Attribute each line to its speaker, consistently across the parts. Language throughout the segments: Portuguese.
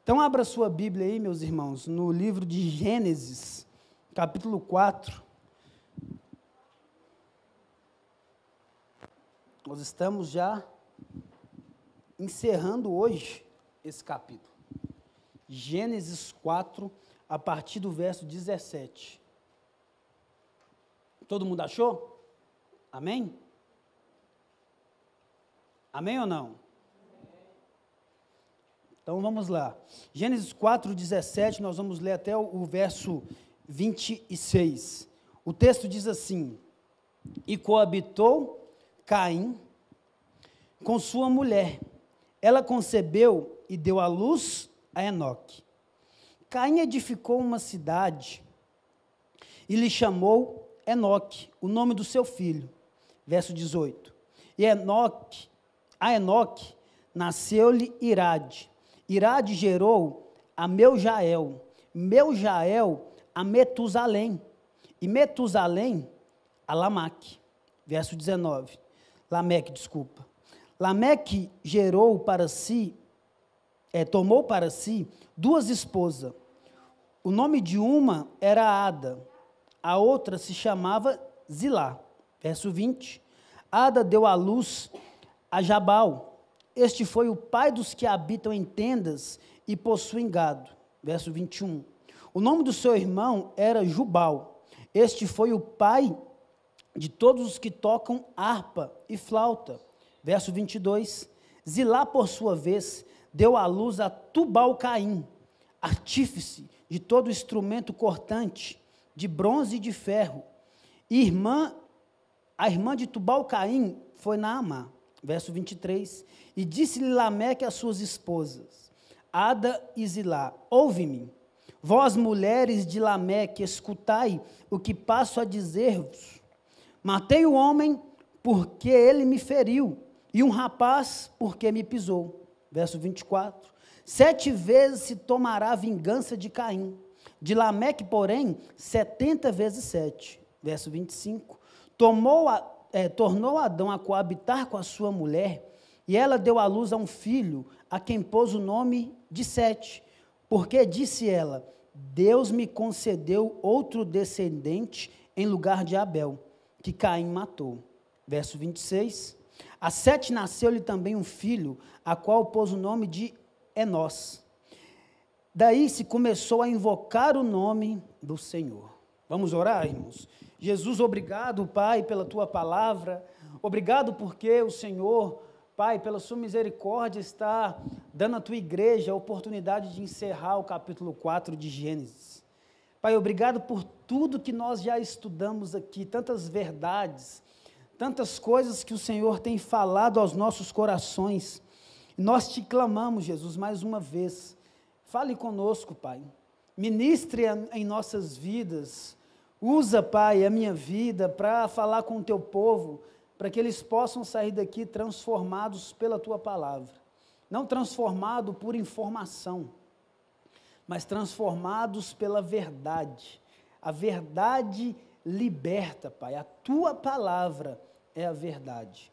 Speaker 1: Então, abra sua Bíblia aí, meus irmãos, no livro de Gênesis, capítulo 4. Nós estamos já encerrando hoje esse capítulo. Gênesis 4, a partir do verso 17. Todo mundo achou? Amém? Amém ou não? Então vamos lá. Gênesis 4, 17, nós vamos ler até o verso 26. O texto diz assim: E coabitou Caim com sua mulher. Ela concebeu e deu à luz a Enoque. Caim edificou uma cidade e lhe chamou Enoque, o nome do seu filho. Verso 18. E a Enoque nasceu-lhe Irade. Irade gerou a Meujael a Metusalém, e Metusalém a Lameque. Verso 19. Lameque gerou para si, tomou para si duas esposas. O nome de uma era Ada, a outra se chamava Zilá. Verso 20. Ada deu à luz a Jabal. Este foi o pai dos que habitam em tendas e possuem gado. Verso 21. O nome do seu irmão era Jubal. Este foi o pai de todos os que tocam harpa e flauta. Verso 22. Zilá, por sua vez, deu à luz a Tubal-Caim, artífice de todo instrumento cortante, de bronze e de ferro. A irmã de Tubal-Caim foi Naamá. Verso 23, e disse-lhe Lameque às suas esposas, Ada e Zilá, ouve-me, vós mulheres de Lameque, escutai o que passo a dizer-vos. Matei o homem porque ele me feriu, e um rapaz porque me pisou. Verso 24, 7 vezes se tomará vingança de Caim, de Lameque, porém, 70 vezes 7. Verso 25, tornou Adão a coabitar com a sua mulher, e ela deu à luz a um filho, a quem pôs o nome de Sete, porque disse ela, Deus me concedeu outro descendente em lugar de Abel, que Caim matou. Verso 26, a Sete nasceu-lhe também um filho, a qual pôs o nome de Enós. Daí se começou a invocar o nome do Senhor. Vamos orar, irmãos? Jesus, obrigado, Pai, pela Tua palavra, obrigado porque o Senhor, Pai, pela Sua misericórdia, está dando à Tua igreja a oportunidade de encerrar o capítulo 4 de Gênesis. Pai, obrigado por tudo que nós já estudamos aqui, tantas verdades, tantas coisas que o Senhor tem falado aos nossos corações. Nós Te clamamos, Jesus, mais uma vez, fale conosco, Pai, ministre em nossas vidas. Usa, Pai, a minha vida para falar com o Teu povo, para que eles possam sair daqui transformados pela Tua palavra. Não transformados por informação, mas transformados pela verdade. A verdade liberta, Pai. A Tua palavra é a verdade.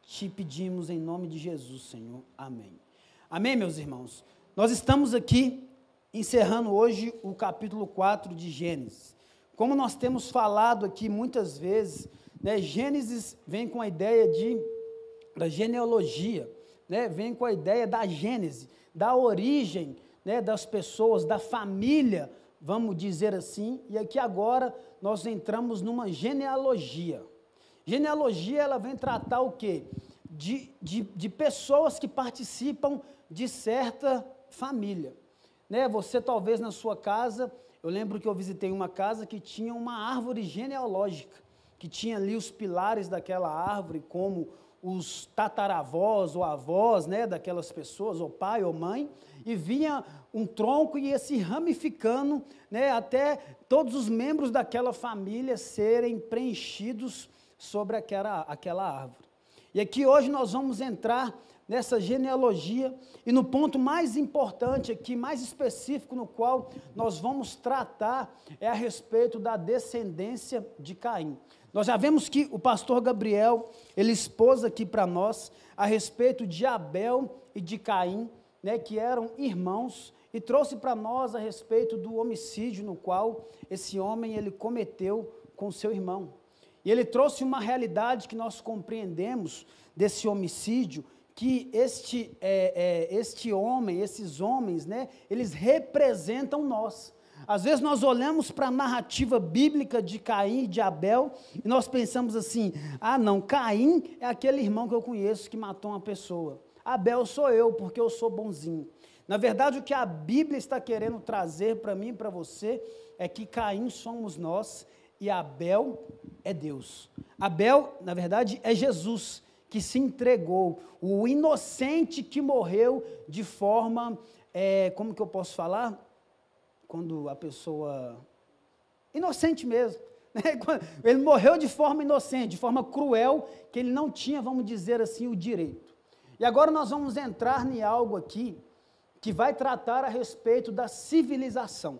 Speaker 1: Te pedimos em nome de Jesus, Senhor. Amém. Amém, meus irmãos? Nós estamos aqui encerrando hoje o capítulo 4 de Gênesis. Como nós temos falado aqui muitas vezes, né, Gênesis vem com a ideia da genealogia, né, vem com a ideia da gênese, da origem, né, das pessoas, da família, vamos dizer assim, e aqui agora nós entramos numa genealogia. Genealogia, ela vem tratar o quê? De pessoas que participam de certa família. Né, você talvez na sua casa, eu lembro que eu visitei uma casa que tinha uma árvore genealógica, que tinha ali os pilares daquela árvore, como os tataravós ou avós, né, daquelas pessoas, ou pai ou mãe, e vinha um tronco e ia se ramificando, né, até todos os membros daquela família serem preenchidos sobre aquela árvore. E aqui hoje nós vamos entrar nessa genealogia, e no ponto mais importante aqui, mais específico, no qual nós vamos tratar, é a respeito da descendência de Caim. Nós já vemos que o pastor Gabriel, ele expôs aqui para nós, a respeito de Abel e de Caim, né, que eram irmãos, e trouxe para nós a respeito do homicídio no qual esse homem ele cometeu com seu irmão. E ele trouxe uma realidade que nós compreendemos desse homicídio, que este homem, esses homens, né, eles representam nós. Às vezes nós olhamos para a narrativa bíblica de Caim e de Abel e nós pensamos assim, não, Caim é aquele irmão que eu conheço que matou uma pessoa. Abel sou eu, porque eu sou bonzinho. Na verdade, o que a Bíblia está querendo trazer para mim e para você é que Caim somos nós e Abel é Deus. Abel, na verdade, é Jesus que se entregou, o inocente que morreu de forma, como que eu posso falar? Quando a pessoa, inocente mesmo, né? Ele morreu de forma inocente, de forma cruel, que ele não tinha, vamos dizer assim, o direito. E agora nós vamos entrar em algo aqui, que vai tratar a respeito da civilização.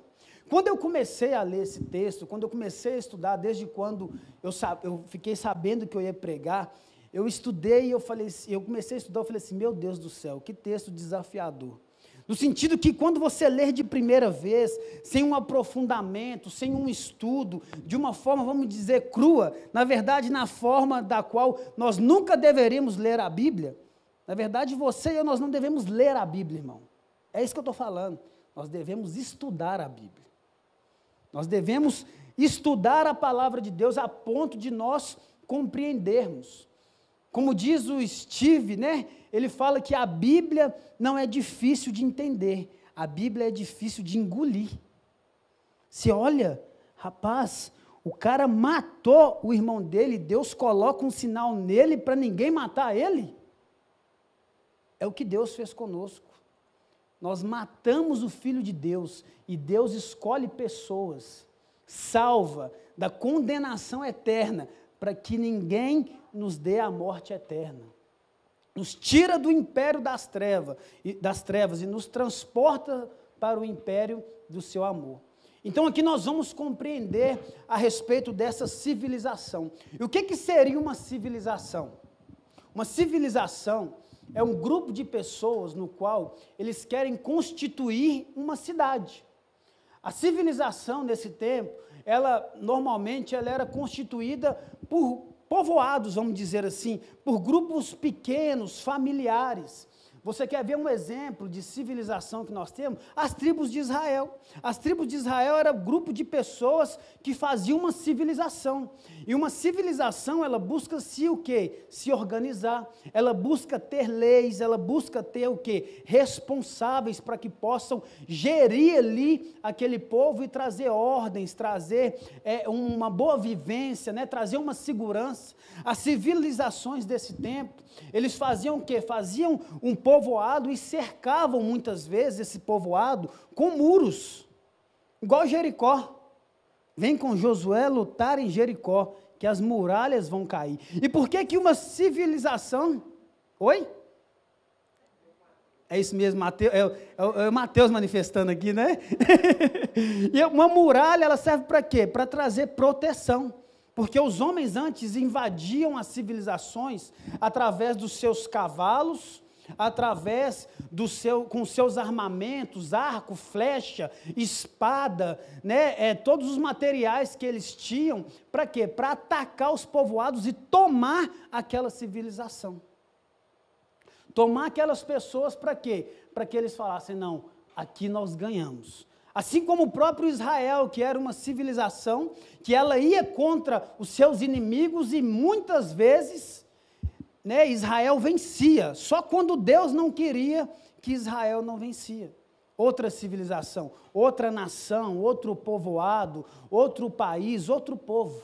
Speaker 1: Quando eu comecei a ler esse texto, quando eu comecei a estudar, desde quando eu fiquei sabendo que eu ia pregar, eu estudei e eu comecei a estudar, eu falei assim, meu Deus do céu, que texto desafiador. No sentido que quando você ler de primeira vez, sem um aprofundamento, sem um estudo, de uma forma, vamos dizer, crua, na verdade, na forma da qual nós nunca deveríamos ler a Bíblia, na verdade, você e eu, nós não devemos ler a Bíblia, irmão. É isso que eu estou falando. Nós devemos estudar a Bíblia. Nós devemos estudar a palavra de Deus a ponto de nós compreendermos. Como diz o Steve, né? Ele fala que a Bíblia não é difícil de entender, a Bíblia é difícil de engolir. Se olha, rapaz, o cara matou o irmão dele, Deus coloca um sinal nele para ninguém matar ele. É o que Deus fez conosco. Nós matamos o Filho de Deus e Deus escolhe pessoas, salva da condenação eterna, para que ninguém nos dê a morte eterna. Nos tira do império das trevas e nos transporta para o império do seu amor. Então aqui nós vamos compreender a respeito dessa civilização. E o que seria uma civilização? Uma civilização é um grupo de pessoas no qual eles querem constituir uma cidade. A civilização nesse tempo, normalmente ela era constituída por povoados, vamos dizer assim, por grupos pequenos, familiares. Você quer ver um exemplo de civilização que nós temos? As tribos de Israel. As tribos de Israel era um grupo de pessoas que faziam uma civilização. E uma civilização, ela busca o quê? Se organizar. Ela busca ter leis, ela busca ter o quê? Responsáveis para que possam gerir ali aquele povo e trazer ordens, trazer uma boa vivência, né? Trazer uma segurança. As civilizações desse tempo, eles faziam o quê? Faziam um povoado e cercavam muitas vezes esse povoado com muros, igual Jericó. Vem com Josué lutar em Jericó, que as muralhas vão cair. E por que uma civilização... Oi? É isso mesmo, Mateus, é o Mateus manifestando aqui, né? E uma muralha, ela serve para quê? Para trazer proteção. Porque os homens antes invadiam as civilizações através dos seus cavalos, através com seus armamentos, arco, flecha, espada, né? Todos os materiais que eles tinham, para quê? Para atacar os povoados e tomar aquela civilização. Tomar aquelas pessoas para quê? Para que eles falassem, não, aqui nós ganhamos. Assim como o próprio Israel, que era uma civilização, que ela ia contra os seus inimigos e muitas vezes, né, Israel vencia. Só quando Deus não queria que Israel não vencia. Outra civilização, outra nação, outro povoado, outro país, outro povo.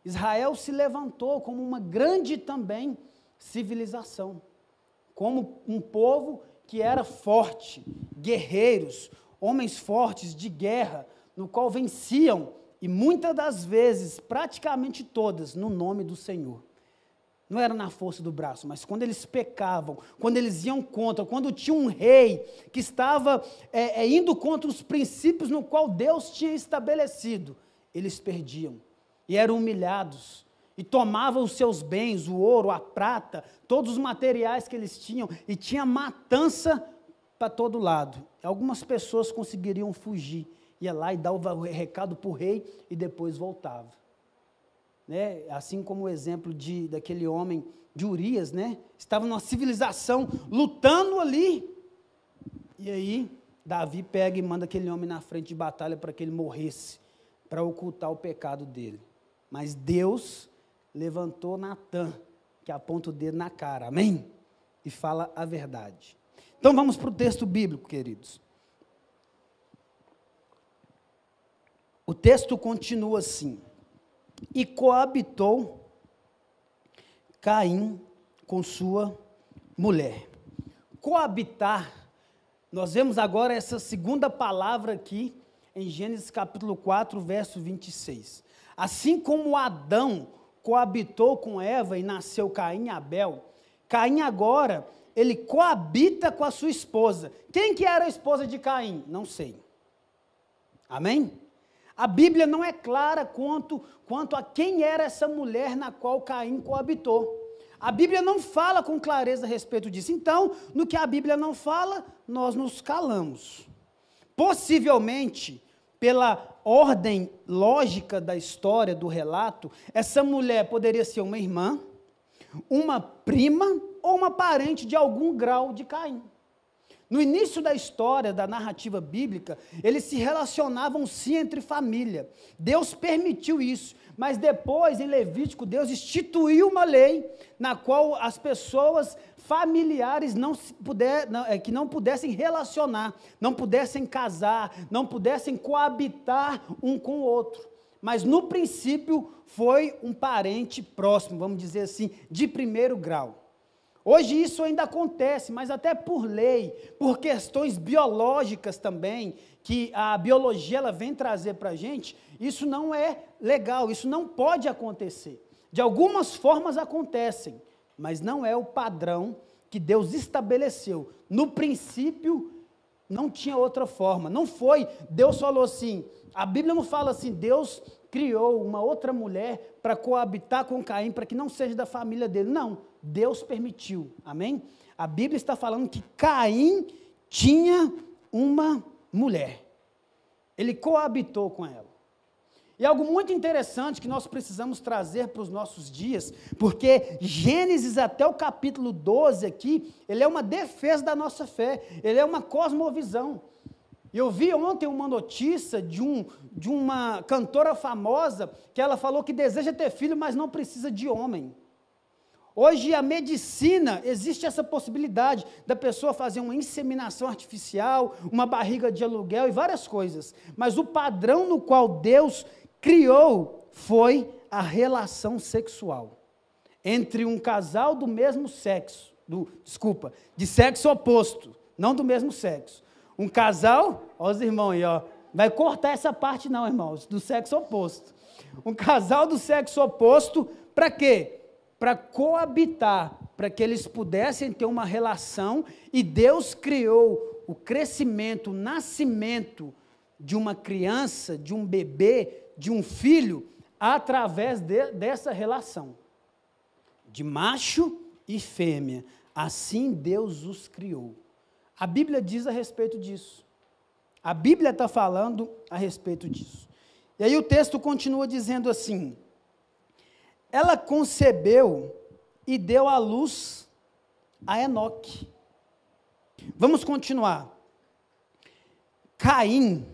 Speaker 1: Israel se levantou como uma grande também civilização. Como um povo que era forte, guerreiros, homens fortes de guerra, no qual venciam, e muitas das vezes, praticamente todas, no nome do Senhor. Não era na força do braço, mas quando eles pecavam, quando eles iam contra, quando tinha um rei que estava indo contra os princípios no qual Deus tinha estabelecido, eles perdiam, e eram humilhados, e tomavam os seus bens, o ouro, a prata, todos os materiais que eles tinham, e tinha matança para todo lado. Algumas pessoas conseguiriam fugir, ia lá e dava o recado para o rei e depois voltava. Né? Assim como o exemplo daquele homem de Urias, né? Estava numa civilização lutando ali, e aí Davi pega e manda aquele homem na frente de batalha para que ele morresse, para ocultar o pecado dele. Mas Deus levantou Natã, que aponta o dedo na cara, amém? E fala a verdade. Então vamos para o texto bíblico, queridos. O texto continua assim: e coabitou Caim com sua mulher. Coabitar, nós vemos agora essa segunda palavra aqui, em Gênesis capítulo 4, verso 26. Assim como Adão coabitou com Eva e nasceu Caim e Abel, Caim agora, ele coabita com a sua esposa. Quem que era a esposa de Caim? Não sei. Amém? A Bíblia não é clara quanto a quem era essa mulher na qual Caim coabitou. A Bíblia não fala com clareza a respeito disso. Então, no que a Bíblia não fala, nós nos calamos. Possivelmente, pela ordem lógica da história, do relato, essa mulher poderia ser uma irmã, uma prima ou uma parente de algum grau de Caim. No início da história, da narrativa bíblica, eles se relacionavam sim entre família. Deus permitiu isso, mas depois, em Levítico, Deus instituiu uma lei na qual as pessoas familiares que não pudessem relacionar, não pudessem casar, não pudessem coabitar um com o outro. Mas no princípio foi um parente próximo, vamos dizer assim, de primeiro grau. Hoje isso ainda acontece, mas até por lei, por questões biológicas também, que a biologia ela vem trazer para a gente, isso não é legal, isso não pode acontecer. De algumas formas acontecem, mas não é o padrão que Deus estabeleceu. No princípio, não tinha outra forma, não foi, Deus falou assim, a Bíblia não fala assim, Deus criou uma outra mulher para coabitar com Caim, para que não seja da família dele, não. Deus permitiu, amém? A Bíblia está falando que Caim tinha uma mulher, ele coabitou com ela. E algo muito interessante que nós precisamos trazer para os nossos dias, porque Gênesis até o capítulo 12 aqui, ele é uma defesa da nossa fé, ele é uma cosmovisão. Eu vi ontem uma notícia de uma cantora famosa, que ela falou que deseja ter filho, mas não precisa de homem. Hoje a medicina, existe essa possibilidade da pessoa fazer uma inseminação artificial, uma barriga de aluguel e várias coisas. Mas o padrão no qual Deus criou foi a relação sexual entre um casal do mesmo sexo, de sexo oposto, não do mesmo sexo. Um casal, ó os irmãos aí, ó, vai cortar essa parte não, irmãos, do sexo oposto. Um casal do sexo oposto, para quê? Para coabitar, para que eles pudessem ter uma relação, e Deus criou o crescimento, o nascimento de uma criança, de um bebê, de um filho, através dessa relação, de macho e fêmea. Assim Deus os criou. A Bíblia diz a respeito disso. A Bíblia está falando a respeito disso. E aí o texto continua dizendo assim: ela concebeu e deu à luz a Enoque. Vamos continuar. Caim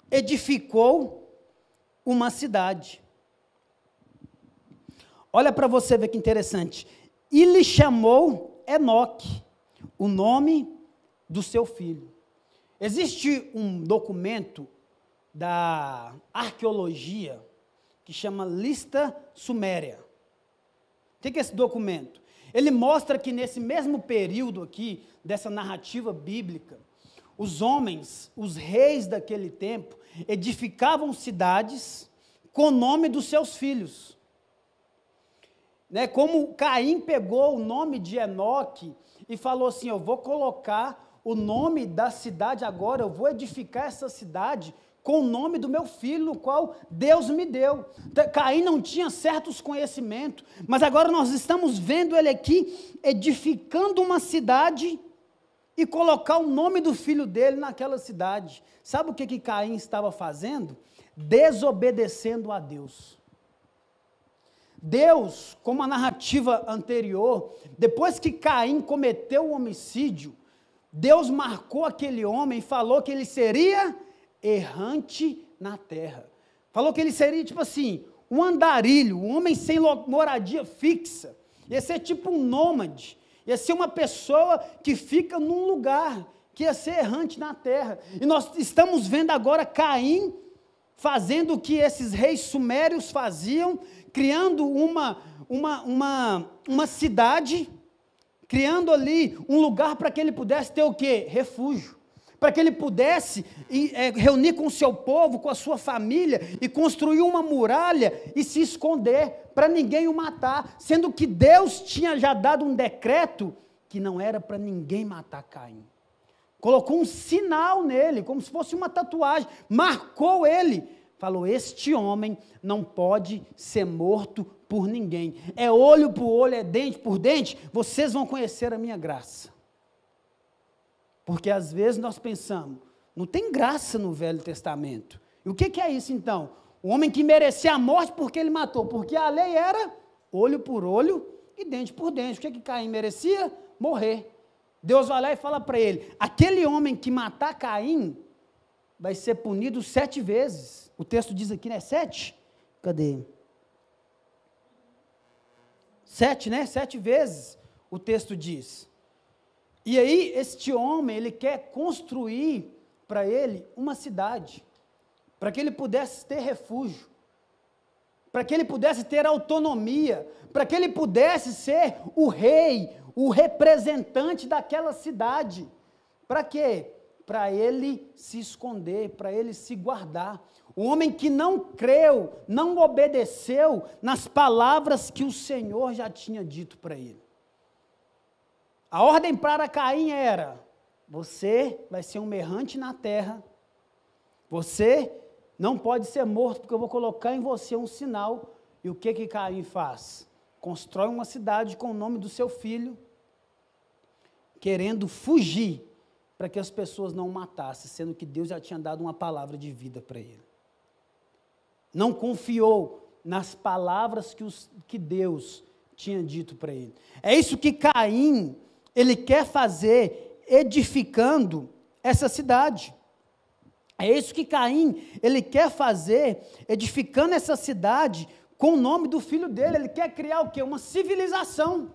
Speaker 1: edificou uma cidade. Olha para você ver que interessante. E lhe chamou Enoque, o nome do seu filho. Existe um documento da arqueologia que chama Lista Suméria. O que é esse documento? Ele mostra que nesse mesmo período aqui, dessa narrativa bíblica, os homens, os reis daquele tempo, edificavam cidades com o nome dos seus filhos. Né? Como Caim pegou o nome de Enoque e falou assim, eu vou colocar o nome da cidade agora, eu vou edificar essa cidade com o nome do meu filho, no qual Deus me deu. Caim não tinha certos conhecimentos, mas agora nós estamos vendo ele aqui edificando uma cidade e colocar o nome do filho dele naquela cidade. Sabe o que Caim estava fazendo? Desobedecendo a Deus. Deus, como a narrativa anterior, depois que Caim cometeu o homicídio, Deus marcou aquele homem e falou que ele seria errante na terra. Falou que ele seria tipo assim, um andarilho, um homem sem moradia fixa. Ia ser tipo um nômade. Ia ser uma pessoa que fica num lugar, que ia ser errante na terra. E nós estamos vendo agora Caim fazendo o que esses reis sumérios faziam, criando uma cidade, criando ali um lugar para que ele pudesse ter o quê? Refúgio. Para que ele pudesse reunir com o seu povo, com a sua família, e construir uma muralha e se esconder, para ninguém o matar, sendo que Deus tinha já dado um decreto que não era para ninguém matar Caim. Colocou um sinal nele, como se fosse uma tatuagem, marcou ele, falou, este homem não pode ser morto por ninguém, é olho por olho, é dente por dente, vocês vão conhecer a minha graça. Porque às vezes nós pensamos, não tem graça no Velho Testamento. E o que é isso então? O homem que merecia a morte porque ele matou, porque a lei era olho por olho e dente por dente. O que Caim merecia? Morrer. Deus vai lá e fala para ele, aquele homem que matar Caim vai ser punido 7 vezes. O texto diz aqui, né? 7? Cadê? 7, né? 7 vezes o texto diz. E aí, este homem, ele quer construir para ele uma cidade, para que ele pudesse ter refúgio, para que ele pudesse ter autonomia, para que ele pudesse ser o rei, o representante daquela cidade. Para quê? Para ele se esconder, para ele se guardar. O homem que não creu, não obedeceu nas palavras que o Senhor já tinha dito para ele. A ordem para Caim era, você vai ser um errante na terra, você não pode ser morto, porque eu vou colocar em você um sinal. E o que Caim faz? Constrói uma cidade com o nome do seu filho, querendo fugir, para que as pessoas não o matassem, sendo que Deus já tinha dado uma palavra de vida para ele. Não confiou nas palavras que Deus tinha dito para ele. É isso que Caim ele quer fazer edificando essa cidade. É isso que Caim, ele quer fazer edificando essa cidade com o nome do filho dele. Ele quer criar o quê? Uma civilização.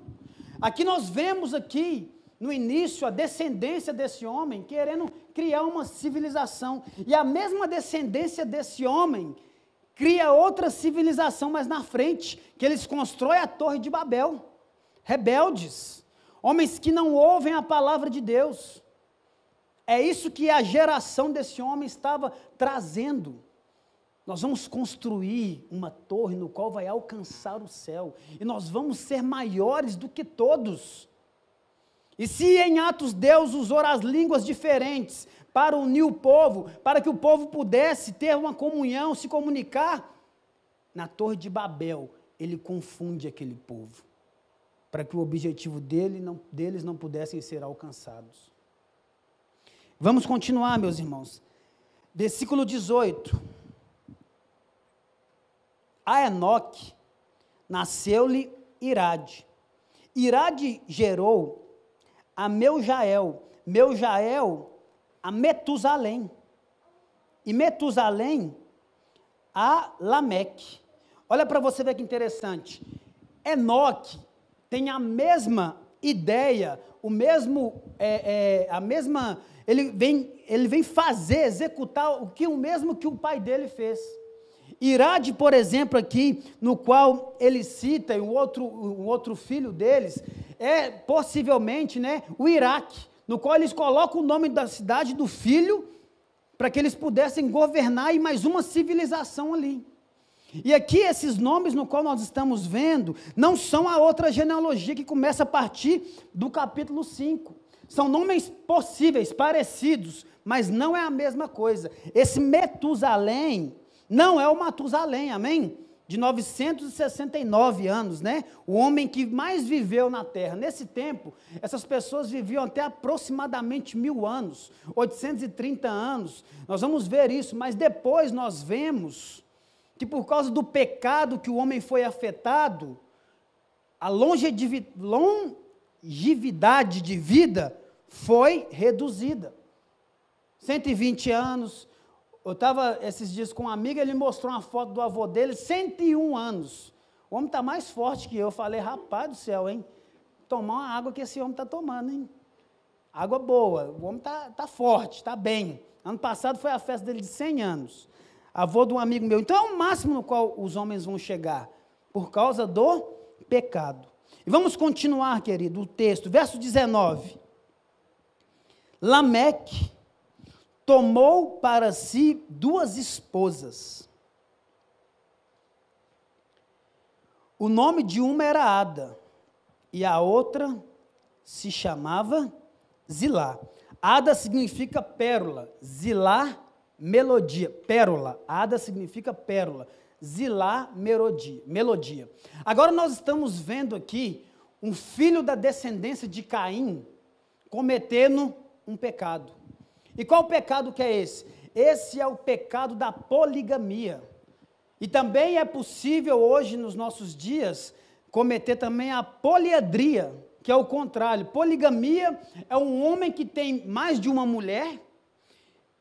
Speaker 1: Aqui nós vemos aqui, no início, a descendência desse homem querendo criar uma civilização. E a mesma descendência desse homem cria outra civilização mais na frente, que eles constroem a Torre de Babel. Rebeldes. Homens que não ouvem a palavra de Deus. É isso que a geração desse homem estava trazendo. Nós vamos construir uma torre no qual vai alcançar o céu. E nós vamos ser maiores do que todos. E se em Atos Deus usou as línguas diferentes para unir o povo, para que o povo pudesse ter uma comunhão, se comunicar, na Torre de Babel, ele confunde aquele povo, para que o objetivo deles não pudessem ser alcançados. Vamos continuar, meus irmãos. Versículo 18. A Enoque nasceu-lhe Irade. Irade gerou a Meujael a Metusalém, e Metusalém a Lameque. Olha para você ver que interessante. Enoque tem a mesma ideia, ele vem executar o mesmo que o pai dele fez. Irade, por exemplo, aqui, no qual ele cita, e o outro filho deles, é possivelmente, né, o Iraque, no qual eles colocam o nome da cidade do filho, para que eles pudessem governar e mais uma civilização ali. E aqui esses nomes no qual nós estamos vendo, não são a outra genealogia que começa a partir do capítulo 5. São nomes possíveis, parecidos, mas não é a mesma coisa. Esse Metusalém não é o Matusalém, amém? de 969 anos, né? O homem que mais viveu na Terra. Nesse tempo, essas pessoas viviam até aproximadamente 1000 anos, 830 anos. Nós vamos ver isso, mas depois nós vemos que por causa do pecado que o homem foi afetado, a longevidade de vida foi reduzida. 120 anos. Eu estava esses dias com um amigo, ele mostrou uma foto do avô dele, 101 anos. O homem está mais forte que eu. Falei, rapaz do céu, hein? Tomar uma água que esse homem está tomando, hein? Água boa. O homem está forte, está bem. Ano passado foi a festa dele de 100 anos. Avô de um amigo meu. Então é o máximo no qual os homens vão chegar, por causa do pecado. E vamos continuar, querido, o texto. Verso 19. Lameque tomou para si 2 esposas. O nome de uma era Ada, e a outra se chamava Zilá. Ada significa pérola, Zilá, melodia. Pérola, Ada significa pérola, Zilá, melodia. Agora nós estamos vendo aqui um filho da descendência de Caim cometendo um pecado. E qual pecado que é esse? Esse é o pecado da poligamia. E também é possível hoje, nos nossos dias, cometer também a poliandria, que é o contrário. Poligamia é um homem que tem mais de uma mulher,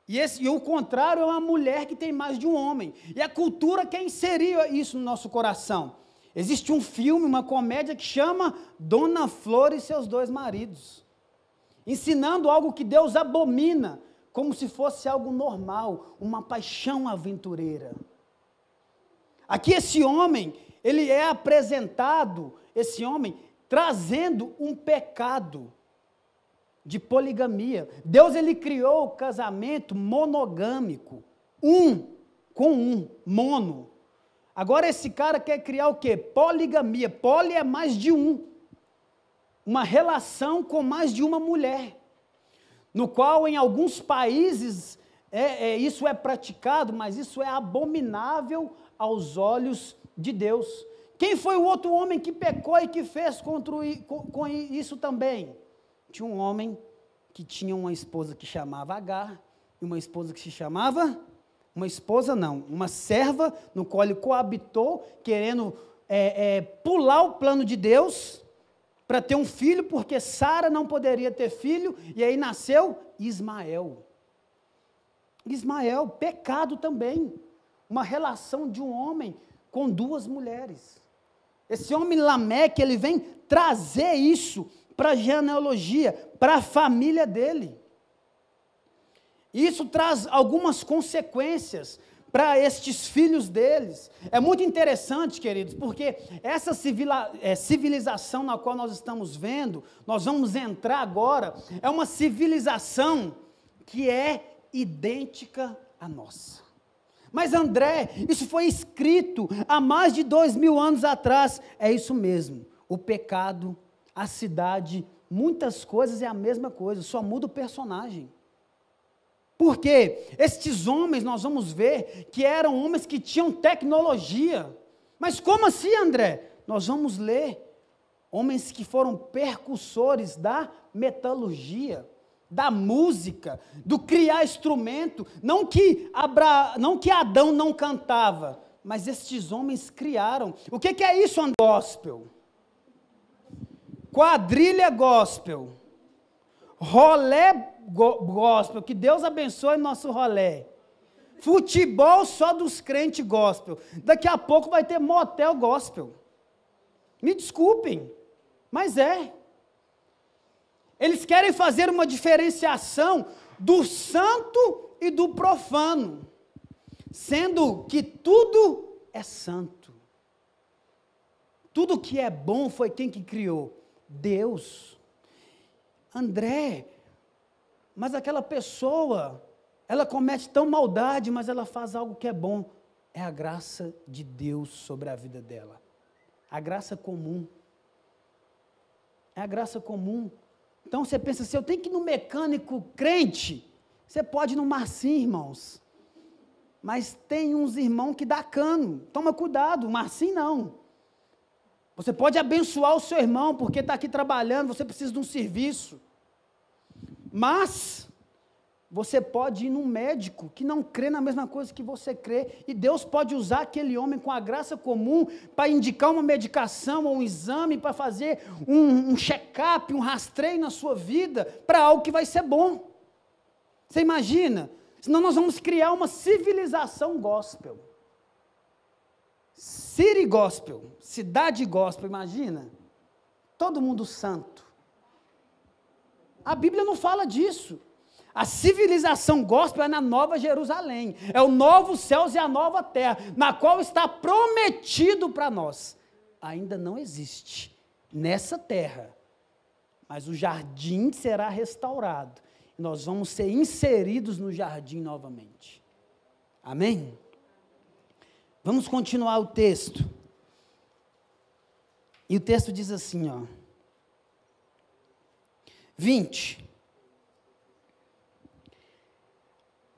Speaker 1: e o contrário é uma mulher que tem mais de um homem. E a cultura quer inserir isso no nosso coração. Existe um filme, uma comédia que chama Dona Flor e seus 2 maridos, ensinando algo que Deus abomina, como se fosse algo normal, uma paixão aventureira. Aqui esse homem, ele é apresentado, esse homem, trazendo um pecado de poligamia. Deus, ele criou o casamento monogâmico, mono. Agora esse cara quer criar o quê? Poligamia. Poli é mais de um. Uma relação com mais de uma mulher, no qual em alguns países isso é praticado, mas isso é abominável aos olhos de Deus. Quem foi o outro homem que pecou e que fez com isso também? Tinha um homem que tinha uma esposa que chamava Agar, e uma esposa que se chamava, uma serva, no qual ele coabitou, querendo pular o plano de Deus, para ter um filho, porque Sara não poderia ter filho, e aí nasceu Ismael. Ismael, pecado também, uma relação de um homem com 2 mulheres. Esse homem Lameque, ele vem trazer isso para a genealogia, para a família dele. Isso traz algumas consequências para estes filhos deles. É muito interessante, queridos, porque essa civilização na qual nós estamos vendo, nós vamos entrar agora, é uma civilização que é idêntica à nossa. Mas André, isso foi escrito há mais de 2000 anos atrás. É isso mesmo, o pecado, a cidade, muitas coisas é a mesma coisa, só muda o personagem. Porque estes homens, nós vamos ver, que eram homens que tinham tecnologia. Mas como assim, André? Nós vamos ler homens que foram percussores da metalurgia, da música, do criar instrumento. Não que Adão não cantava, mas estes homens criaram. O que é isso, gospel? Quadrilha gospel. Rolé gospel, que Deus abençoe nosso rolé. Futebol só dos crentes gospel. Daqui a pouco vai ter motel gospel. Me desculpem, mas é. Eles querem fazer uma diferenciação do santo e do profano, sendo que tudo é santo. Tudo que é bom foi quem que criou? Deus. André, mas aquela pessoa, ela comete tão maldade, mas ela faz algo que é bom. É a graça de Deus sobre a vida dela. A graça comum. É a graça comum. Então você pensa assim, eu tenho que ir no mecânico crente. Você pode ir no Marcinho, irmãos. mas tem uns irmãos que dá cano. Toma cuidado, mas assim não. Você pode abençoar o seu irmão, porque está aqui trabalhando, você precisa de um serviço. Mas você pode ir num médico que não crê na mesma coisa que você crê, e Deus pode usar aquele homem com a graça comum para indicar uma medicação ou um exame, para fazer um check-up, um rastreio na sua vida, para algo que vai ser bom. Você imagina? Senão nós vamos criar uma civilização gospel. City gospel, cidade gospel, imagina? Todo mundo santo. A Bíblia não fala disso. A civilização gospel é na Nova Jerusalém, é o novo céus e a nova terra, na qual está prometido para nós. Ainda não existe nessa terra, mas o jardim será restaurado. E nós vamos ser inseridos no jardim novamente. Amém? Vamos continuar o texto. E o texto diz assim, ó. 20.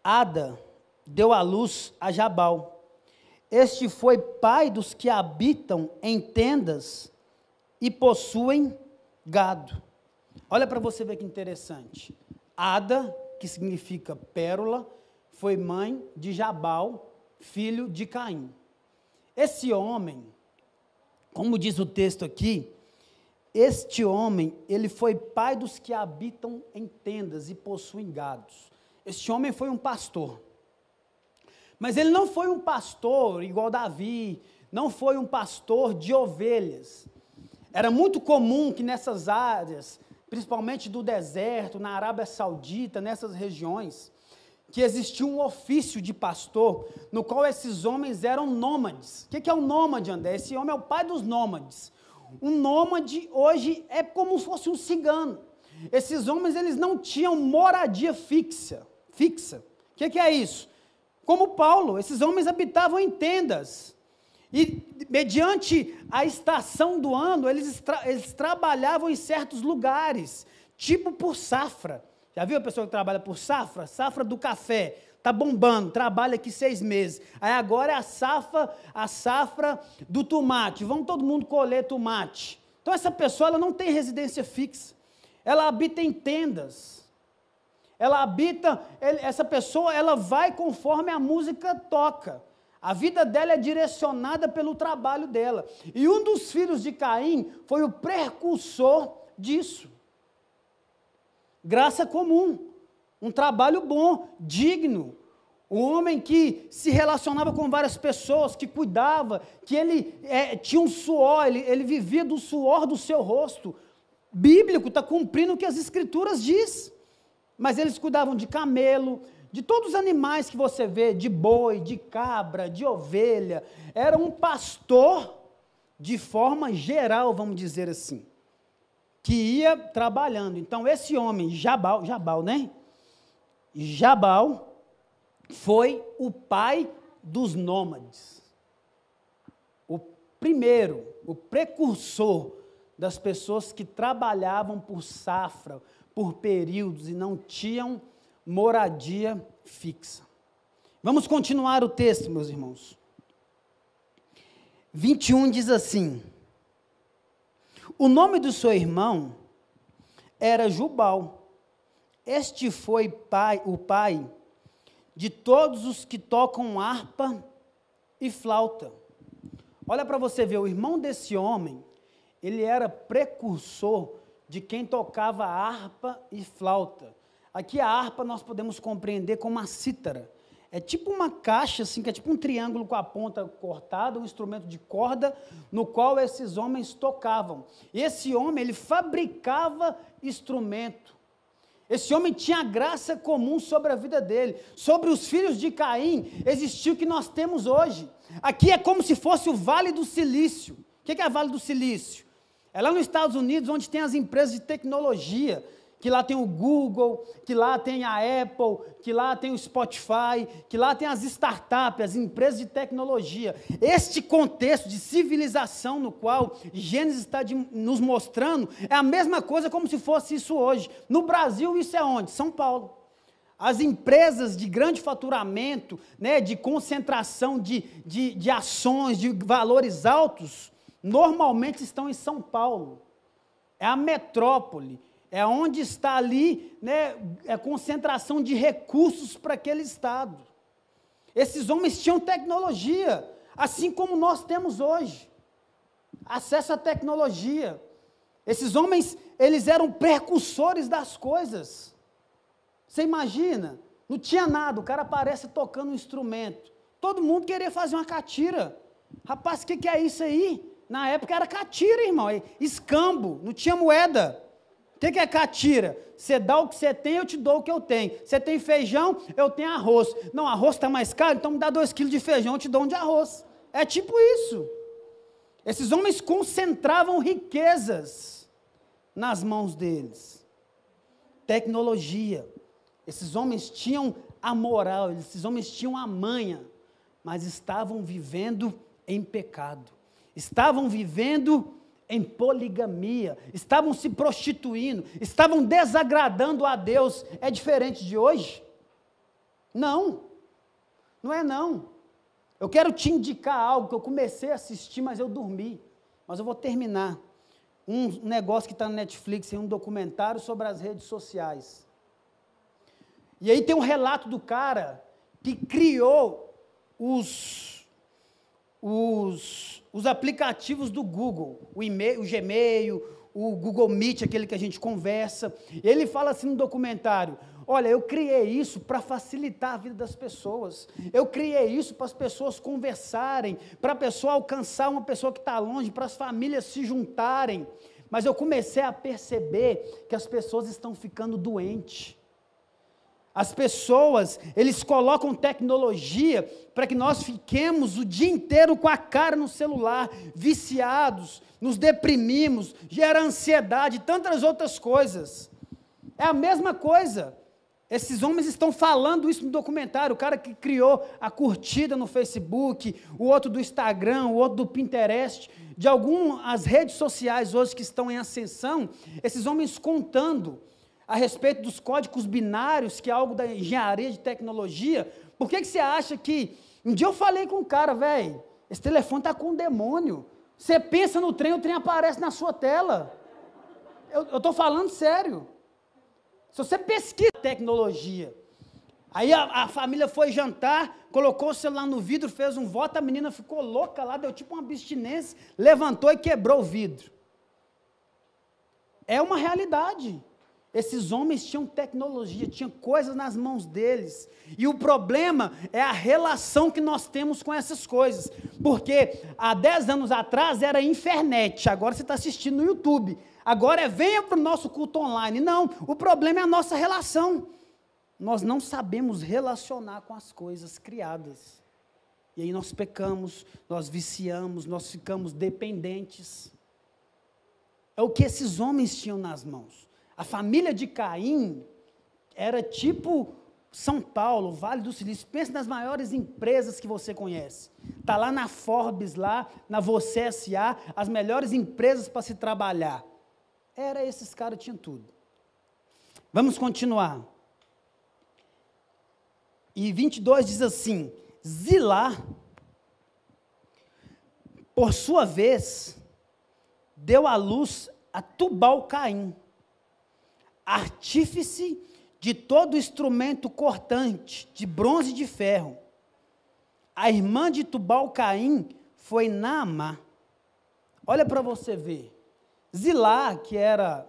Speaker 1: Ada deu à luz a Jabal. Este foi pai dos que habitam em tendas e possuem gado. Olha para você ver que interessante. Ada, que significa pérola, foi mãe de Jabal, filho de Caim. Esse homem, como diz o texto aqui, este homem, ele foi pai dos que habitam em tendas e possuem gados. Este homem foi um pastor, mas ele não foi um pastor igual Davi, não foi um pastor de ovelhas. Era muito comum que nessas áreas, principalmente do deserto, na Arábia Saudita, nessas regiões, que existia um ofício de pastor, no qual esses homens eram nômades. O que é um nômade, André? Esse homem é o pai dos nômades. Um nômade hoje é como se fosse um cigano. Esses homens, eles não tinham moradia fixa. O que é isso? Como Paulo, esses homens habitavam em tendas. E, mediante a estação do ano, eles trabalhavam em certos lugares, tipo por safra. Já viu a pessoa que trabalha por safra? Safra do café. Está bombando, trabalha aqui 6 meses. Aí agora é a safra do tomate. Vamos todo mundo colher tomate. Então essa pessoa ela não tem residência fixa. Ela habita em tendas. Essa pessoa ela vai conforme a música toca. A vida dela é direcionada pelo trabalho dela. E um dos filhos de Caim foi o precursor disso. Graça comum. Um trabalho bom, digno. Um homem que se relacionava com várias pessoas, que cuidava, que ele tinha um suor, ele vivia do suor do seu rosto. Bíblico, está cumprindo o que as Escrituras diz. Mas eles cuidavam de camelo, de todos os animais que você vê, de boi, de cabra, de ovelha. Era um pastor, de forma geral, vamos dizer assim, que ia trabalhando. Então, esse homem, Jabal, né? Jabal foi o pai dos nômades. O primeiro, o precursor das pessoas que trabalhavam por safra, por períodos e não tinham moradia fixa. Vamos continuar o texto, meus irmãos. 21 diz assim: o nome do seu irmão era Jubal. Este foi o pai de todos os que tocam harpa e flauta. Olha para você ver, o irmão desse homem, ele era precursor de quem tocava harpa e flauta. Aqui a harpa nós podemos compreender como uma cítara. É tipo uma caixa, assim, que é tipo um triângulo com a ponta cortada, um instrumento de corda, no qual esses homens tocavam. E esse homem, ele fabricava instrumento. Esse homem tinha graça comum sobre a vida dele. Sobre os filhos de Caim, existiu o que nós temos hoje. Aqui é como se fosse o Vale do Silício. O que é o Vale do Silício? É lá nos Estados Unidos, onde tem as empresas de tecnologia, que lá tem o Google, que lá tem a Apple, que lá tem o Spotify, que lá tem as startups, as empresas de tecnologia. Este contexto de civilização no qual Gênesis está nos mostrando, é a mesma coisa como se fosse isso hoje. No Brasil, isso é onde? São Paulo. As empresas de grande faturamento, né, de concentração de ações, de valores altos, normalmente estão em São Paulo. É a metrópole, é onde está ali, né, a concentração de recursos para aquele estado. Esses homens tinham tecnologia, assim como nós temos hoje. Acesso à tecnologia. Esses homens, eles eram precursores das coisas. Você imagina? Não tinha nada, o cara aparece tocando um instrumento. Todo mundo queria fazer uma catira. Rapaz, o que é isso aí? Na época era catira, irmão. Escambo, não tinha moeda. O que é catira? Você dá o que você tem, eu te dou o que eu tenho. Você tem feijão, eu tenho arroz. Não, arroz está mais caro, então me dá 2 quilos de feijão, eu te dou um de arroz. É tipo isso. Esses homens concentravam riquezas nas mãos deles. Tecnologia. Esses homens tinham a moral, esses homens tinham a manha, mas estavam vivendo em pecado. Estavam vivendo em poligamia, estavam se prostituindo, estavam desagradando a Deus. É diferente de hoje? Não, não é não. Eu quero te indicar algo que eu comecei a assistir, mas eu dormi. Mas eu vou terminar. Um negócio que está no Netflix, um documentário sobre as redes sociais. E aí tem um relato do cara que criou os aplicativos do Google, o e-mail, o Gmail, o Google Meet, aquele que a gente conversa. Ele fala assim no documentário: olha, eu criei isso para facilitar a vida das pessoas. Eu criei isso para as pessoas conversarem, para a pessoa alcançar uma pessoa que está longe, para as famílias se juntarem. Mas eu comecei a perceber que as pessoas estão ficando doentes. As pessoas, eles colocam tecnologia para que nós fiquemos o dia inteiro com a cara no celular, viciados, nos deprimimos, gera ansiedade e tantas outras coisas. É a mesma coisa. Esses homens estão falando isso no documentário. O cara que criou a curtida no Facebook, o outro do Instagram, o outro do Pinterest, de algumas redes sociais hoje que estão em ascensão, esses homens contando a respeito dos códigos binários, que é algo da engenharia de tecnologia. Por que você acha que... Um dia eu falei com um cara, velho, esse telefone está com um demônio. Você pensa no trem, o trem aparece na sua tela. Eu estou falando sério. Se você pesquisa tecnologia, aí a família foi jantar, colocou o celular no vidro, fez um voto, a menina ficou louca lá, deu tipo uma abstinência, levantou e quebrou o vidro. É uma realidade. Esses homens tinham tecnologia, tinham coisas nas mãos deles. E o problema é a relação que nós temos com essas coisas. Porque há 10 anos atrás era internet, agora você está assistindo no YouTube. Agora venha para o nosso culto online. Não, o problema é a nossa relação. Nós não sabemos relacionar com as coisas criadas. E aí nós pecamos, nós viciamos, nós ficamos dependentes. É o que esses homens tinham nas mãos. A família de Caim era tipo São Paulo, Vale do Silício. Pense nas maiores empresas que você conhece. Está lá na Forbes, lá na Você S.A., as melhores empresas para se trabalhar. Esses caras tinham tudo. Vamos continuar. E 22 diz assim: Zilá, por sua vez, deu à luz a Tubal-Caim, artífice de todo instrumento cortante, de bronze e de ferro. A irmã de Tubal-Caim foi Naamá. Olha para você ver. Zilá, que era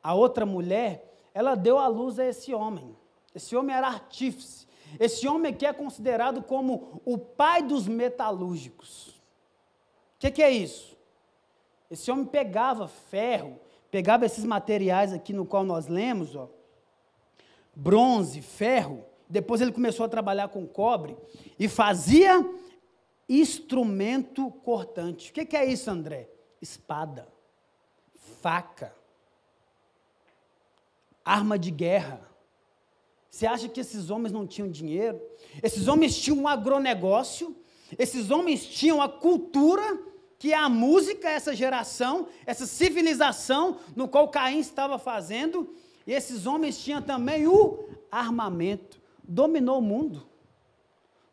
Speaker 1: a outra mulher, ela deu à luz a esse homem. Esse homem era artífice. Esse homem aqui é considerado como o pai dos metalúrgicos. O que é isso? Esse homem pegava ferro, pegava esses materiais aqui no qual nós lemos, ó, bronze, ferro, depois ele começou a trabalhar com cobre e fazia instrumento cortante. O que é isso, André? Espada, faca, arma de guerra. Você acha que esses homens não tinham dinheiro? Esses homens tinham um agronegócio, esses homens tinham a cultura, que é a música, essa geração, essa civilização no qual Caim estava fazendo. E esses homens tinham também o armamento. Dominou o mundo.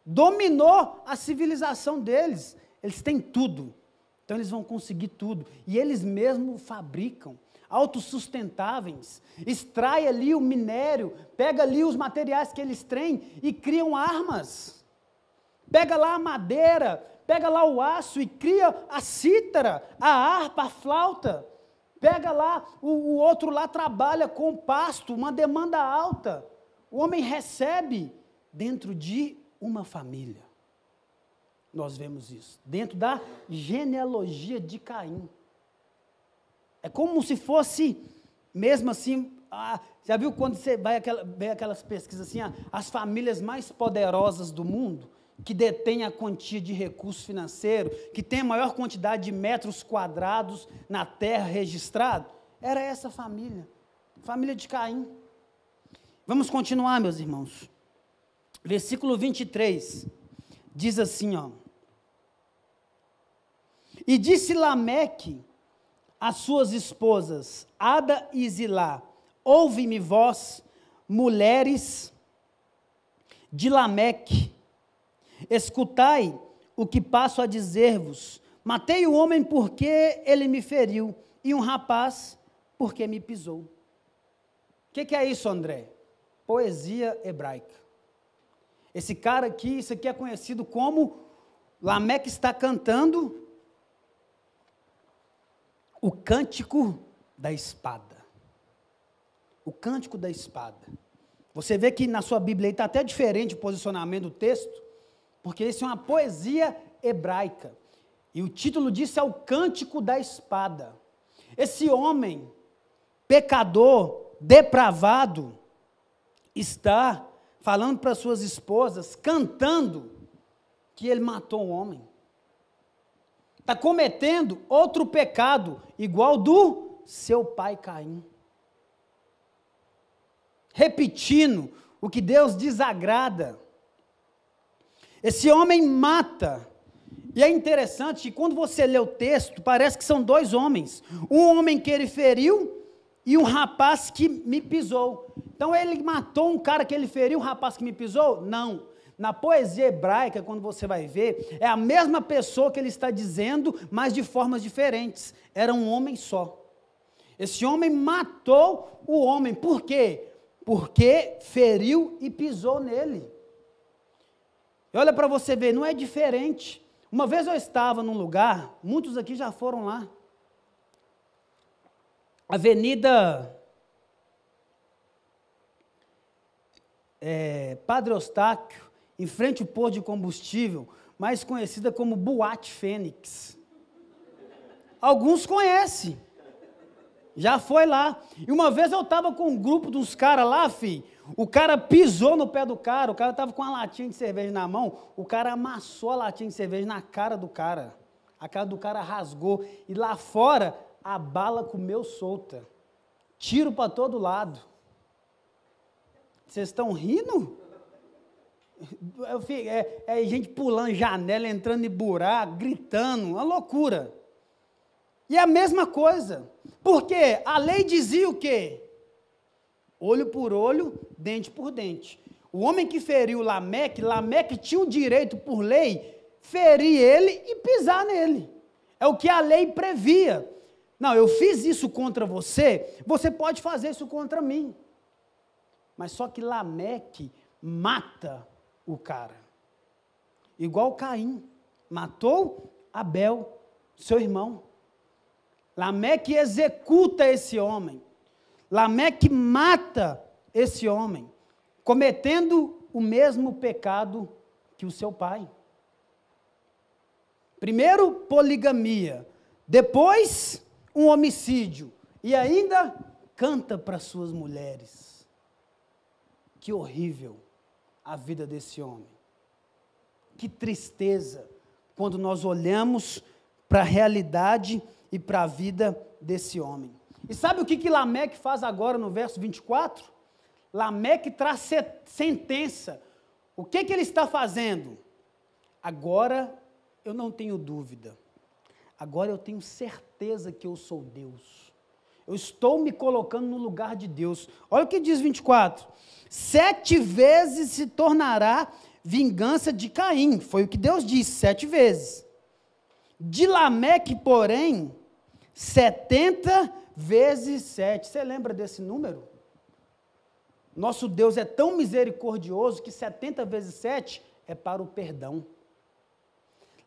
Speaker 1: Dominou a civilização deles. Eles têm tudo. Então eles vão conseguir tudo. E eles mesmos fabricam. Autossustentáveis. Extrai ali o minério. Pega ali os materiais que eles têm e criam armas. Pega lá a madeira. Pega lá o aço e cria a cítara, a harpa, a flauta. Pega lá, o outro lá trabalha com pasto, uma demanda alta. O homem recebe dentro de uma família. Nós vemos isso, dentro da genealogia de Caim. É como se fosse, mesmo assim, já viu quando você vai aquelas pesquisas assim, as famílias mais poderosas do mundo, que detêm a quantia de recurso financeiro, que tem a maior quantidade de metros quadrados na terra registrado? Era essa família, família de Caim. Vamos continuar, meus irmãos. Versículo 23, diz assim, ó. E disse Lameque às suas esposas, Ada e Zilá, ouve-me vós, mulheres de Lameque, escutai o que passo a dizer-vos. Matei o homem porque ele me feriu, e um rapaz porque me pisou. O que é isso, André? Poesia hebraica. Esse cara aqui, isso aqui é conhecido como, Lameque está cantando o cântico da espada. O cântico da espada. Você vê que na sua Bíblia está até diferente o posicionamento do texto, porque isso é uma poesia hebraica. E o título disso é o cântico da espada. Esse homem, pecador, depravado, está falando para suas esposas, cantando que ele matou um homem. Está cometendo outro pecado, igual do seu pai Caim. Repetindo o que Deus desagrada. Esse homem mata. E é interessante que quando você lê o texto, parece que são dois homens. Um homem que ele feriu e um rapaz que me pisou. Então ele matou um cara que ele feriu, um rapaz que me pisou? Não. Na poesia hebraica, quando você vai ver, é a mesma pessoa que ele está dizendo, mas de formas diferentes. Era um homem só. Esse homem matou o homem. Por quê? Porque feriu e pisou nele. E olha para você ver, não é diferente. Uma vez eu estava num lugar, muitos aqui já foram lá, Avenida Padre Eustáquio, em frente ao posto de combustível, mais conhecida como Boate Fênix. Alguns conhecem, já foi lá. E uma vez eu estava com um grupo dos caras lá, o cara pisou no pé do cara, o cara estava com uma latinha de cerveja na mão, o cara amassou a latinha de cerveja na cara do cara. A cara do cara rasgou. E lá fora, a bala comeu solta. Tiro para todo lado. Vocês estão rindo? É gente pulando janela, entrando em buraco, gritando, uma loucura. E a mesma coisa. Porque a lei dizia o quê? Olho por olho, dente por dente. O homem que feriu Lameque tinha o direito, por lei, ferir ele e pisar nele. É o que a lei previa. Não, eu fiz isso contra você, você pode fazer isso contra mim. Mas só que Lameque mata o cara. Igual Caim matou Abel, seu irmão. Lameque executa esse homem. Lameque mata esse homem, cometendo o mesmo pecado que o seu pai. Primeiro, poligamia. Depois, um homicídio. E ainda canta para suas mulheres. Que horrível a vida desse homem. Que tristeza quando nós olhamos para a realidade e para a vida desse homem. E sabe o que Lameque faz agora no verso 24? Lameque traz sentença. O que ele está fazendo? Agora eu não tenho dúvida. Agora eu tenho certeza que eu sou Deus. Eu estou me colocando no lugar de Deus. Olha o que diz 24. 7 vezes se tornará vingança de Caim. Foi o que Deus disse, 7 vezes. De Lameque, porém, 70 vezes 7. Você lembra desse número? Nosso Deus é tão misericordioso que 70 vezes 7 é para o perdão.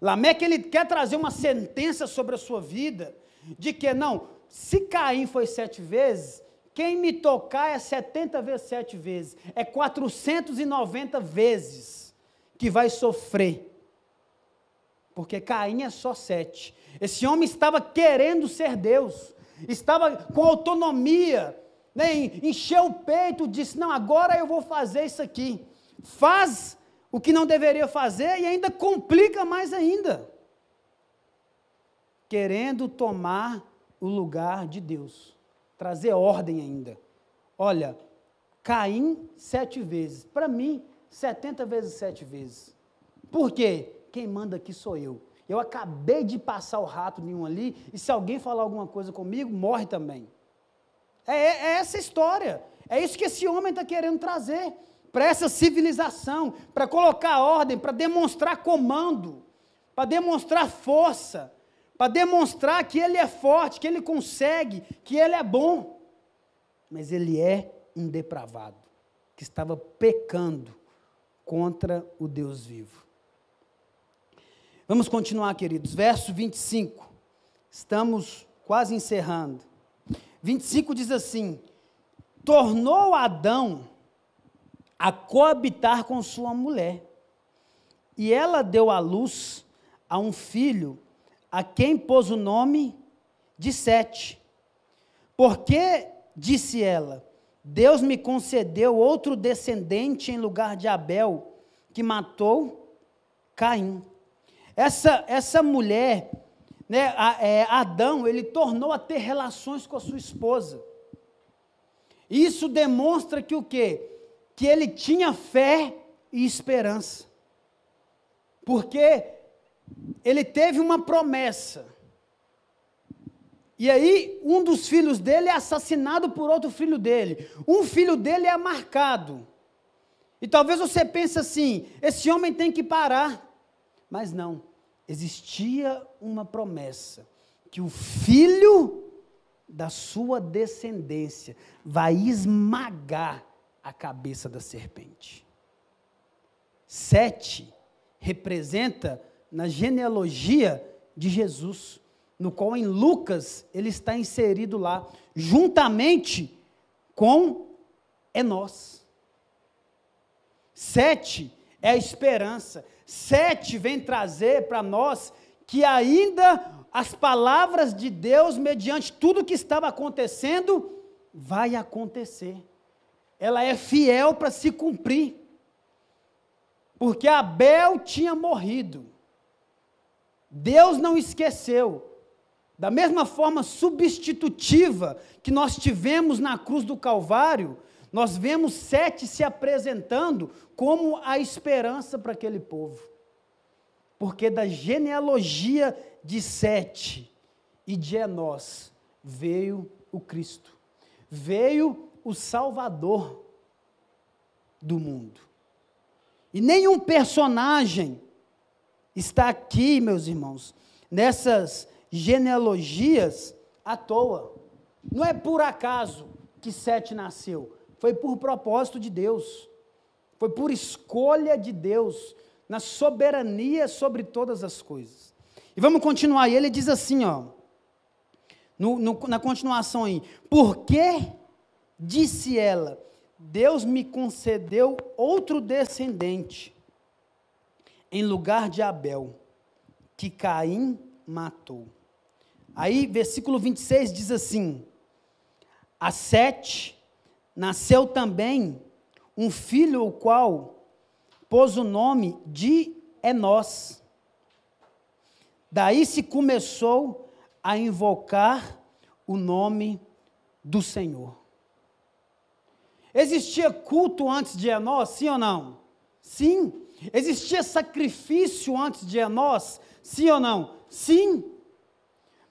Speaker 1: Lameque, ele quer trazer uma sentença sobre a sua vida, de que não, se Caim foi 7 vezes, quem me tocar é 70 vezes 7 vezes, é 490 vezes que vai sofrer, porque Caim é só 7. Esse homem estava querendo ser Deus, estava com autonomia, né, encheu o peito, disse, não, agora eu vou fazer isso aqui, faz o que não deveria fazer e ainda complica mais ainda, querendo tomar o lugar de Deus, trazer ordem ainda. Olha, Caim 7 vezes, para mim 70 vezes 7 vezes, por quê? Quem manda aqui sou eu acabei de passar o rato nenhum ali, e se alguém falar alguma coisa comigo, morre também. É essa história, é isso que esse homem está querendo trazer, para essa civilização, para colocar ordem, para demonstrar comando, para demonstrar força, para demonstrar que ele é forte, que ele consegue, que ele é bom, mas ele é um depravado, que estava pecando contra o Deus vivo. Vamos continuar, queridos, verso 25, estamos quase encerrando. 25 diz assim, tornou Adão a coabitar com sua mulher, e ela deu à luz a um filho, a quem pôs o nome de Sete, porque, disse ela, Deus me concedeu outro descendente em lugar de Abel, que matou Caim. Essa mulher, né, Adão, ele tornou a ter relações com a sua esposa. Isso demonstra que o quê? Que ele tinha fé e esperança. Porque ele teve uma promessa. E aí, um dos filhos dele é assassinado por outro filho dele. Um filho dele é marcado. E talvez você pense assim, esse homem tem que parar. Mas não, existia uma promessa, que o filho da sua descendência vai esmagar a cabeça da serpente. 7 representa na genealogia de Jesus, no qual em Lucas ele está inserido lá, juntamente com Enós. 7 é a esperança. 7 vem trazer para nós que ainda as palavras de Deus, mediante tudo que estava acontecendo, vai acontecer. Ela é fiel para se cumprir. Porque Abel tinha morrido. Deus não esqueceu. Da mesma forma substitutiva que nós tivemos na cruz do Calvário, nós vemos 7 se apresentando como a esperança para aquele povo. Porque da genealogia de 7 e de Enós veio o Cristo. Veio o Salvador do mundo. E nenhum personagem está aqui, meus irmãos, nessas genealogias à toa. Não é por acaso que 7 nasceu. Foi por propósito de Deus, foi por escolha de Deus, na soberania sobre todas as coisas. E vamos continuar, e ele diz assim, ó, na continuação aí, porque, disse ela, Deus me concedeu outro descendente, em lugar de Abel, que Caim matou. Aí, versículo 26 diz assim, a 7 nasceu também um filho, o qual pôs o nome de Enós. Daí se começou a invocar o nome do Senhor. Existia culto antes de Enós, sim ou não? Sim. Existia sacrifício antes de Enós, sim ou não? Sim.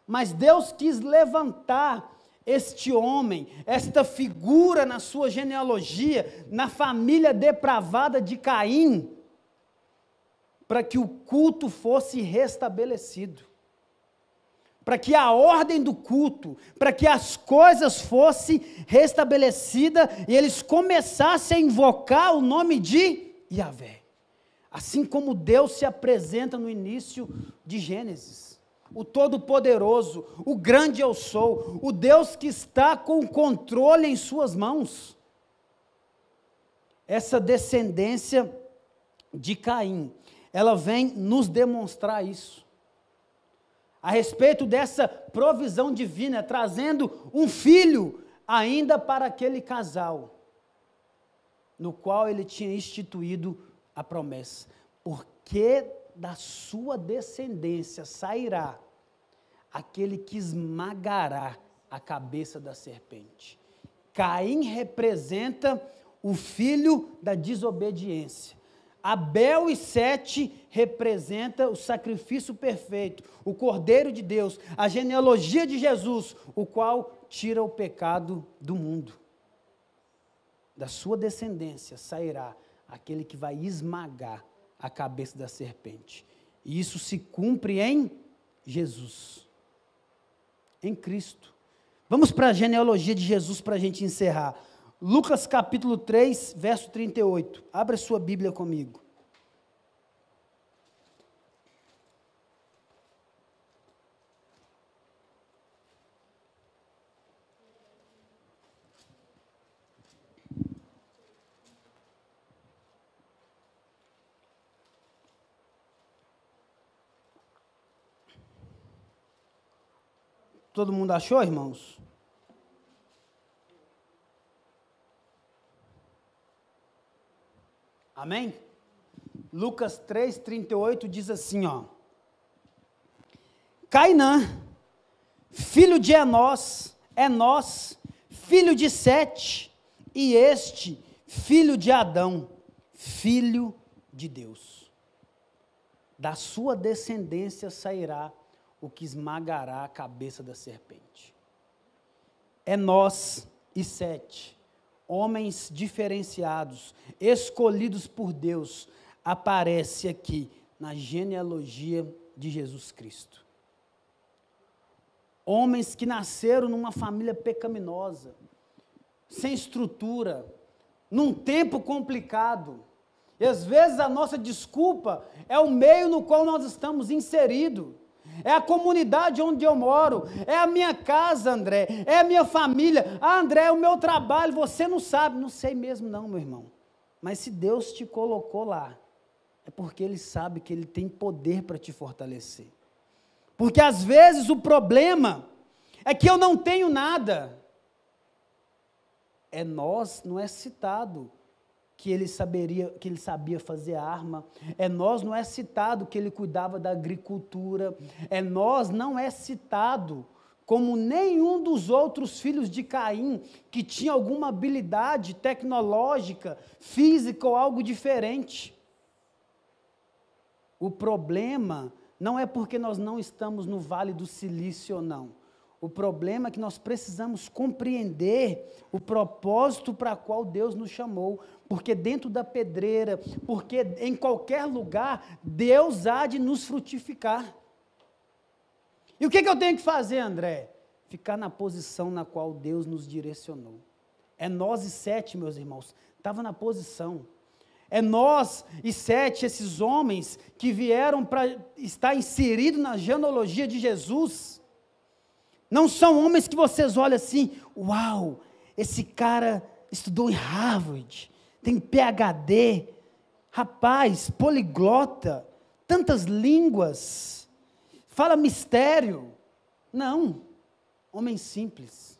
Speaker 1: Mas Deus quis levantar este homem, esta figura na sua genealogia, na família depravada de Caim, para que o culto fosse restabelecido, para que a ordem do culto, para que as coisas fossem restabelecidas e eles começassem a invocar o nome de Yahvé. Assim como Deus se apresenta no início de Gênesis, o Todo-Poderoso, o grande eu sou, o Deus que está com o controle em suas mãos. Essa descendência de Caim, ela vem nos demonstrar isso. A respeito dessa provisão divina, trazendo um filho ainda para aquele casal, no qual ele tinha instituído a promessa. Porque da sua descendência sairá aquele que esmagará a cabeça da serpente. Caim representa o filho da desobediência. Abel e Sete representa o sacrifício perfeito, o Cordeiro de Deus, a genealogia de Jesus, o qual tira o pecado do mundo. Da sua descendência sairá aquele que vai esmagar a cabeça da serpente. E isso se cumpre em Jesus, em Cristo. Vamos para a genealogia de Jesus para a gente encerrar. Lucas capítulo 3, verso 38. Abra sua Bíblia comigo. Todo mundo achou, irmãos? Amém? Lucas 3, 38 diz assim, ó. Cainã, filho de Enós, filho de Sete, e este, filho de Adão, filho de Deus. Da sua descendência sairá o que esmagará a cabeça da serpente. Enós e Sete, homens diferenciados, escolhidos por Deus, aparece aqui na genealogia de Jesus Cristo. Homens que nasceram numa família pecaminosa, sem estrutura, num tempo complicado. E às vezes a nossa desculpa é o meio no qual nós estamos inseridos. É a comunidade onde eu moro, é a minha casa, André, é a minha família. Ah, André, é o meu trabalho, você não sabe. Não sei mesmo não, meu irmão. Mas se Deus te colocou lá, é porque Ele sabe que Ele tem poder para te fortalecer. Porque às vezes o problema é que eu não tenho nada. Enós não é citado que ele sabia fazer arma. Enós não é citado que ele cuidava da agricultura. Enós não é citado como nenhum dos outros filhos de Caim que tinha alguma habilidade tecnológica, física ou algo diferente. O problema não é porque nós não estamos no Vale do Silício ou não. O problema é que nós precisamos compreender o propósito para qual Deus nos chamou, porque dentro da pedreira, porque em qualquer lugar, Deus há de nos frutificar. E o que eu tenho que fazer, André? Ficar na posição na qual Deus nos direcionou. Enós e Sete, meus irmãos, estava na posição. Enós e Sete, esses homens que vieram para estar inseridos na genealogia de Jesus, não são homens que vocês olham assim, uau, esse cara estudou em Harvard, tem PhD, rapaz, poliglota, tantas línguas, fala mistério. Não, homens simples,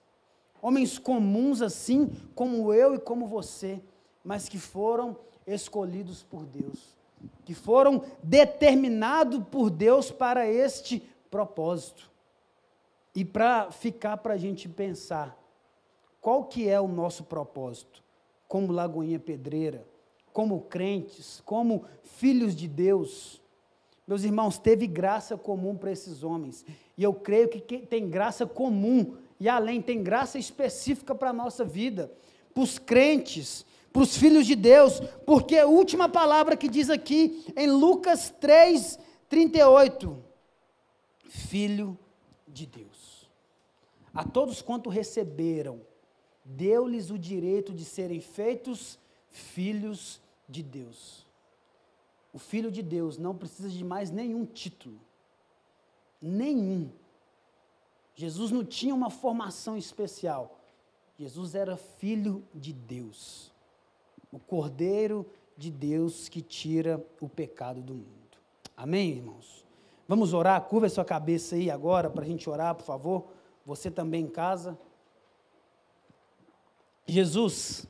Speaker 1: homens comuns assim como eu e como você, mas que foram escolhidos por Deus, que foram determinados por Deus para este propósito. E para ficar para a gente pensar, qual que é o nosso propósito? Como Lagoinha Pedreira, como crentes, como filhos de Deus. Meus irmãos, teve graça comum para esses homens. E eu creio que tem graça comum e além, tem graça específica para a nossa vida, para os crentes, para os filhos de Deus, porque a última palavra que diz aqui em Lucas 3:38, Filho de Deus. A todos quanto receberam, deu-lhes o direito de serem feitos filhos de Deus. O Filho de Deus não precisa de mais nenhum título, nenhum. Jesus não tinha uma formação especial, Jesus era Filho de Deus, o Cordeiro de Deus que tira o pecado do mundo. Amém, irmãos? Vamos orar, curva a sua cabeça aí agora para a gente orar, por favor, você também em casa. Jesus,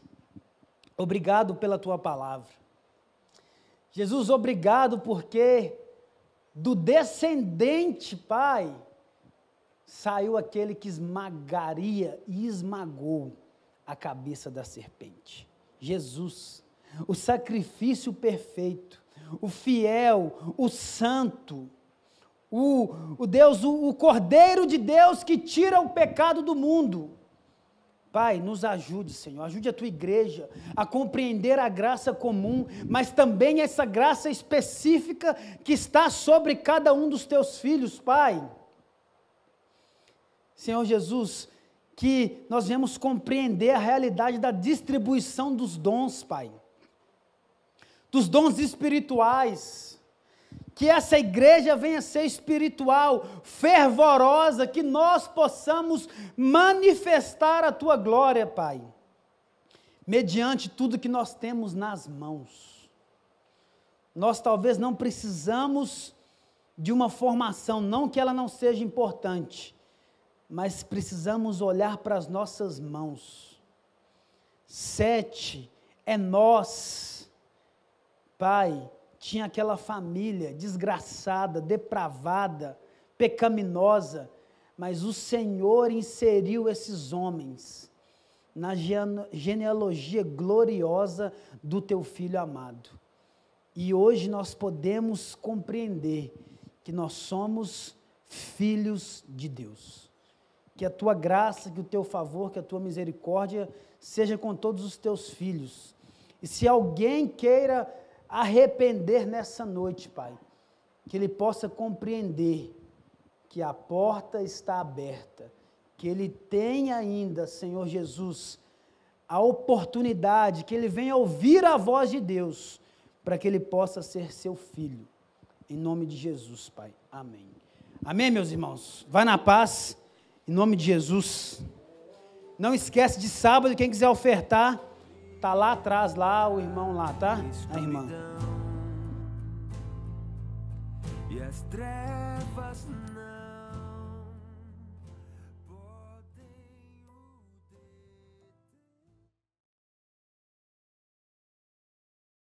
Speaker 1: obrigado pela tua palavra. Jesus, obrigado porque do descendente, Pai, saiu aquele que esmagaria e esmagou a cabeça da serpente. Jesus, o sacrifício perfeito, o fiel, o santo, o Deus, o Cordeiro de Deus que tira o pecado do mundo. Pai, nos ajude, Senhor, ajude a tua igreja a compreender a graça comum, mas também essa graça específica que está sobre cada um dos teus filhos, Pai. Senhor Jesus, que nós venhamos compreender a realidade da distribuição dos dons, Pai, dos dons espirituais, que essa igreja venha ser espiritual, fervorosa, que nós possamos manifestar a tua glória, Pai, mediante tudo que nós temos nas mãos. Nós talvez não precisamos de uma formação, não que ela não seja importante, mas precisamos olhar para as nossas mãos. Sete é nós, Pai. Tinha aquela família desgraçada, depravada, pecaminosa, mas o Senhor inseriu esses homens na genealogia gloriosa do teu Filho amado. E hoje nós podemos compreender que nós somos filhos de Deus. Que a tua graça, que o teu favor, que a tua misericórdia seja com todos os teus filhos. E se alguém queira arrepender nessa noite, Pai, que ele possa compreender que a porta está aberta, que ele tem ainda, Senhor Jesus, a oportunidade, que ele venha ouvir a voz de Deus, para que ele possa ser seu filho, em nome de Jesus, Pai, amém. Amém, meus irmãos? Vai na paz, em nome de Jesus. Não esquece de sábado, quem quiser ofertar, está lá atrás, lá o irmão lá, tá? A irmã.
Speaker 2: E as trevas não